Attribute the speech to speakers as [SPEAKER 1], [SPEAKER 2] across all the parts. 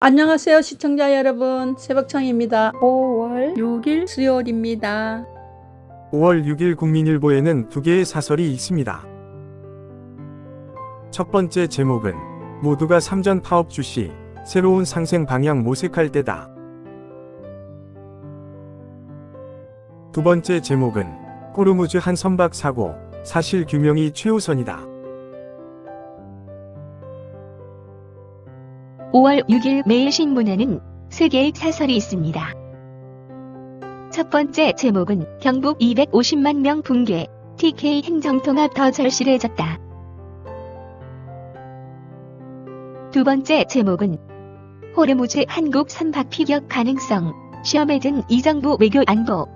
[SPEAKER 1] 안녕하세요 시청자 여러분, 새벽청입니다. 5월 6일 수요일입니다.
[SPEAKER 2] 5월 6일 국민일보에는 두 개의 사설이 있습니다. 첫 번째 제목은 모두가 삼전 파업 주시, 새로운 상생 방향 모색할 때다. 두 번째 제목은 호르무즈 한 선박 사고, 사실 규명이 최우선이다.
[SPEAKER 3] 5월 6일 매일신문에는 세 개의 사설이 있습니다. 첫 번째 제목은 경북 250만 명 붕괴, TK 행정통합 더 절실해졌다. 두 번째 제목은 호르무즈 한국 선박 피격 가능성, 시험에 든 이 정부 외교 안보.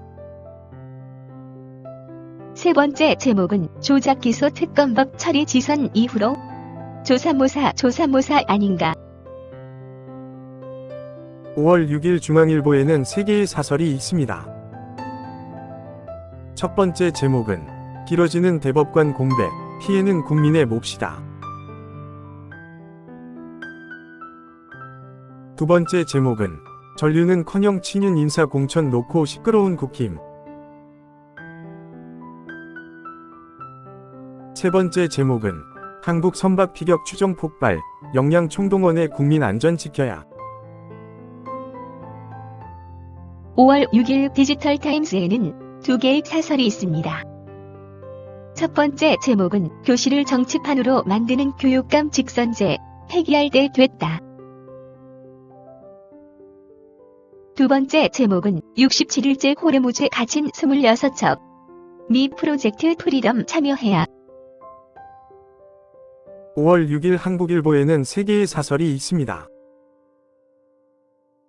[SPEAKER 3] 세 번째 제목은 조작 기소 특검법 처리 지선 이후로 조사모사 아닌가.
[SPEAKER 2] 5월 6일 중앙일보에는 세 개의 사설이 있습니다. 첫 번째 제목은 길어지는 대법관 공백, 피해는 국민의 몫이다. 두 번째 제목은 전류는커녕 친윤 인사 공천 놓고 시끄러운 국힘. 세 번째 제목은 한국 선박 피격 추정 폭발, 역량 총동원해 국민 안전 지켜야.
[SPEAKER 3] 5월 6일 디지털타임스에는 두 개의 사설이 있습니다. 첫 번째 제목은 교실을 정치판으로 만드는 교육감 직선제, 폐기할 때 됐다. 두 번째 제목은 67일째 호르무즈 갇힌 26척, 미 프로젝트 프리덤 참여해야.
[SPEAKER 2] 5월 6일 한국일보에는 세 개의 사설이 있습니다.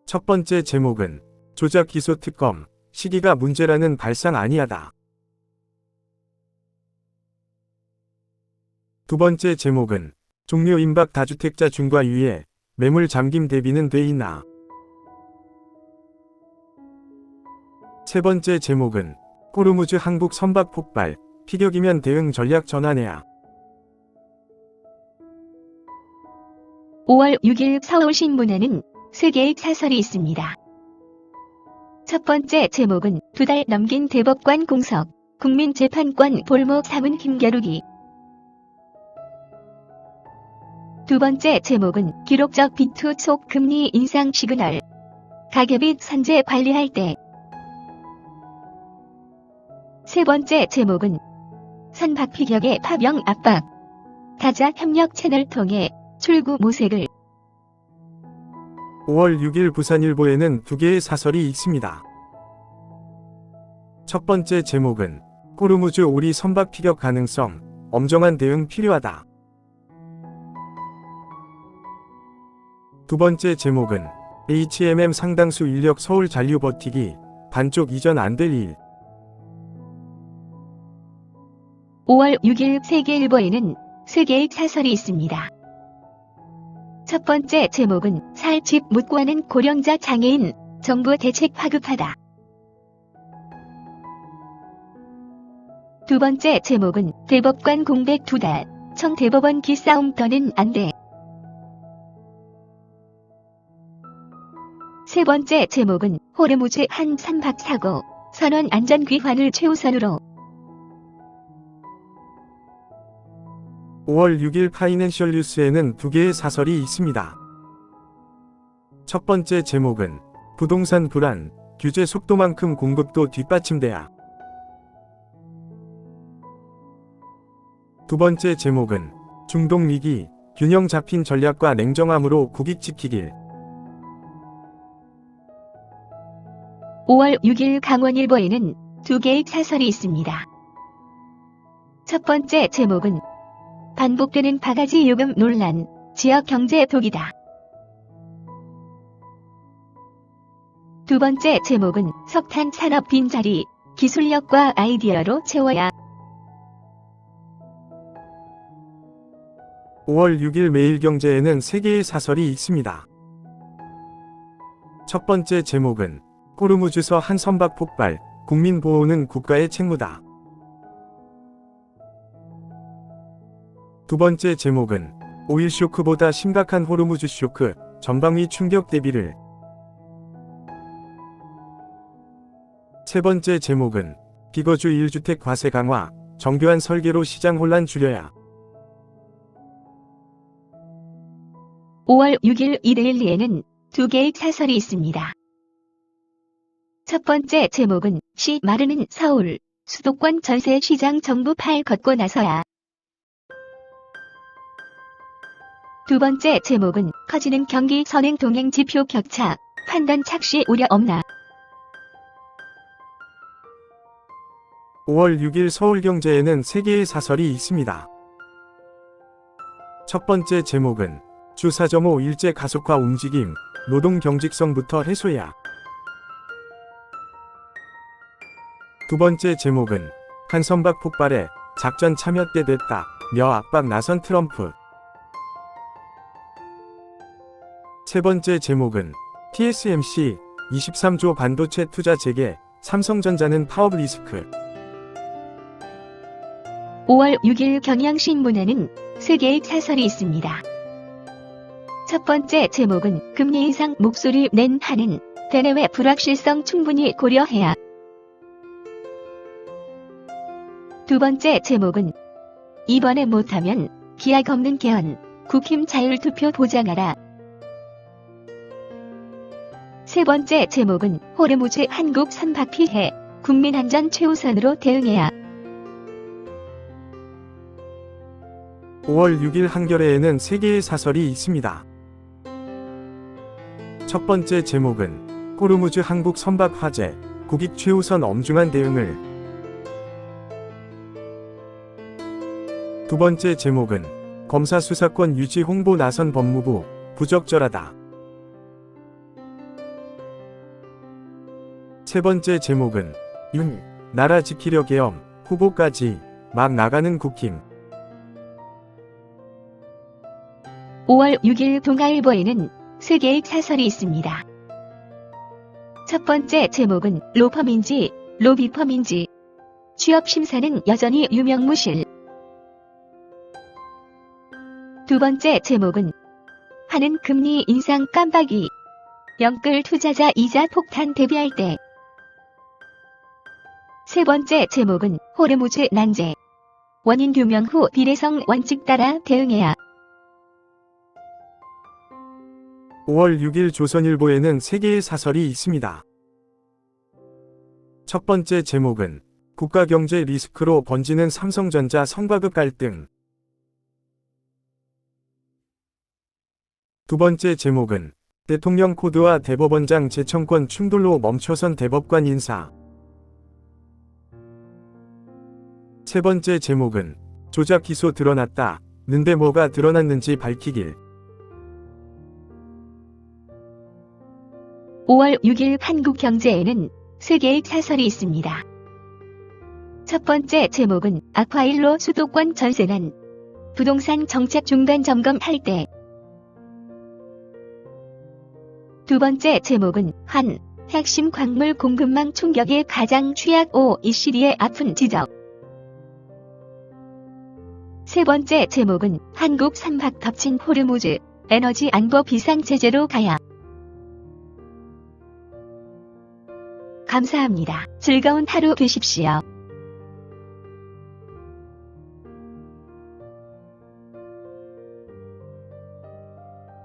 [SPEAKER 2] 첫 번째 제목은 조작 기소 특검, 시기가 문제라는 발상 아니하다. 두 번째 제목은 종료 임박 다주택자 중과 유예, 매물 잠김 대비는 돼 있나. 세 번째 제목은 호르무즈 한국 선박 폭발, 피격이면 대응 전략 전환해야.
[SPEAKER 3] 5월 6일 서울신문에는 세 개의 사설이 있습니다. 첫 번째 제목은 두 달 넘긴 대법관 공석, 국민재판권 볼목 삼은 힘겨루기. 두 번째 제목은 기록적 비투 속 금리 인상 시그널, 가계빚 산재 관리할 때. 세 번째 제목은 선박 피격의 파병 압박, 타자 협력 채널 통해 출구 모색을.
[SPEAKER 2] 5월 6일 부산일보에는 두 개의 사설이 있습니다. 첫 번째 제목은 호르무즈 오리 선박 피격 가능성, 엄정한 대응 필요하다. 두 번째 제목은 HMM 상당수 인력 서울 잔류 버티기, 반쪽 이전 안 될 일.
[SPEAKER 3] 5월 6일 세계일보에는 세 개의 사설이 있습니다. 첫 번째 제목은 살 집 못 구하는 고령자 장애인, 정부 대책 화급하다. 두 번째 제목은 대법관 공백 두 달, 청대법원 기싸움 더는 안 돼. 세 번째 제목은 호르무즈 한 선박 사고, 선원 안전 귀환을 최우선으로.
[SPEAKER 2] 5월 6일 파이낸셜 뉴스에는 두 개의 사설이 있습니다. 첫 번째 제목은 부동산 불안, 규제 속도만큼 공급도 뒷받침돼야. 두 번째 제목은 중동 위기, 균형 잡힌 전략과 냉정함으로 국익 지키길.
[SPEAKER 3] 5월 6일 강원일보에는 두 개의 사설이 있습니다. 첫 번째 제목은 반복되는 바가지 요금 논란, 지역 경제 독이다. 두 번째 제목은 석탄 산업 빈자리, 기술력과 아이디어로 채워야.
[SPEAKER 2] 5월 6일 매일경제에는 세 개의 사설이 있습니다. 첫 번째 제목은 호르무즈서 한 선박 폭발, 국민 보호는 국가의 책무다. 두 번째 제목은 오일 쇼크보다 심각한 호르무즈 쇼크, 전방위 충격 대비를. 세 번째 제목은 비거주 1주택 과세 강화, 정교한 설계로 시장 혼란 줄여야.
[SPEAKER 3] 5월 6일 이데일리에는 두 개의 사설이 있습니다. 첫 번째 제목은 시 마르는 서울, 수도권 전세 시장 정부 팔 걷고 나서야. 두 번째 제목은 커지는 경기 선행 동행 지표 격차, 판단 착시 우려 없나.
[SPEAKER 2] 5월 6일 서울경제에는 3개의 사설이 있습니다. 첫 번째 제목은 주 4.5 일제 가속화 움직임, 노동 경직성부터 해소야. 두 번째 제목은 한 선박 폭발에 작전 참여 때 됐다, 며 압박 나선 트럼프. 세 번째 제목은 TSMC 23조 반도체 투자 재개, 삼성전자는 파업 리스크.
[SPEAKER 3] 5월 6일 경향신문에는 3개의 사설이 있습니다. 첫 번째 제목은 금리 인상 목소리 낸 한은 대내외 불확실성 충분히 고려해야. 두 번째 제목은 이번에 못하면 기약 없는 개헌, 국힘 자율투표 보장하라. 세 번째 제목은 호르무즈 한국 선박 피해, 국민 안전 최우선으로 대응해야.
[SPEAKER 2] 5월 6일 한겨레에는 3개의 사설이 있습니다. 첫 번째 제목은 호르무즈 한국 선박 화재, 국익 최우선 엄중한 대응을. 두 번째 제목은 검사 수사권 유지 홍보 나선 법무부, 부적절하다. 세 번째 제목은 나라 지키려 계엄, 후보까지 막 나가는 국힘.
[SPEAKER 3] 5월 6일 동아일보에는 3개의 사설이 있습니다. 첫 번째 제목은 로펌인지 로비펌인지, 취업심사는 여전히 유명무실. 두 번째 제목은 하는 금리 인상 깜빡이, 영끌 투자자 이자 폭탄 대비할 때. 세 번째 제목은 호르무즈 난제, 원인 규명 후 비례성 원칙 따라 대응해야.
[SPEAKER 2] 5월 6일 조선일보에는 3개의 사설이 있습니다. 첫 번째 제목은 국가경제 리스크로 번지는 삼성전자 성과급 갈등. 두 번째 제목은 대통령 코드와 대법원장 재청권 충돌로 멈춰선 대법관 인사. 세 번째 제목은 조작 기소 드러났다, 는데 뭐가 드러났는지 밝히길.
[SPEAKER 3] 5월 6일 한국경제에는 3개의 사설이 있습니다. 첫 번째 제목은 아쿠아일로 수도권 전세난, 부동산 정책 중간 점검할 때. 두 번째 제목은 한, 핵심 광물 공급망 충격의 가장 취약 OECD의 아픈 지적. 세 번째 제목은 한국 선박 덮친 호르무즈, 에너지 안보 비상체제로 가야. 감사합니다. 즐거운 하루 되십시오.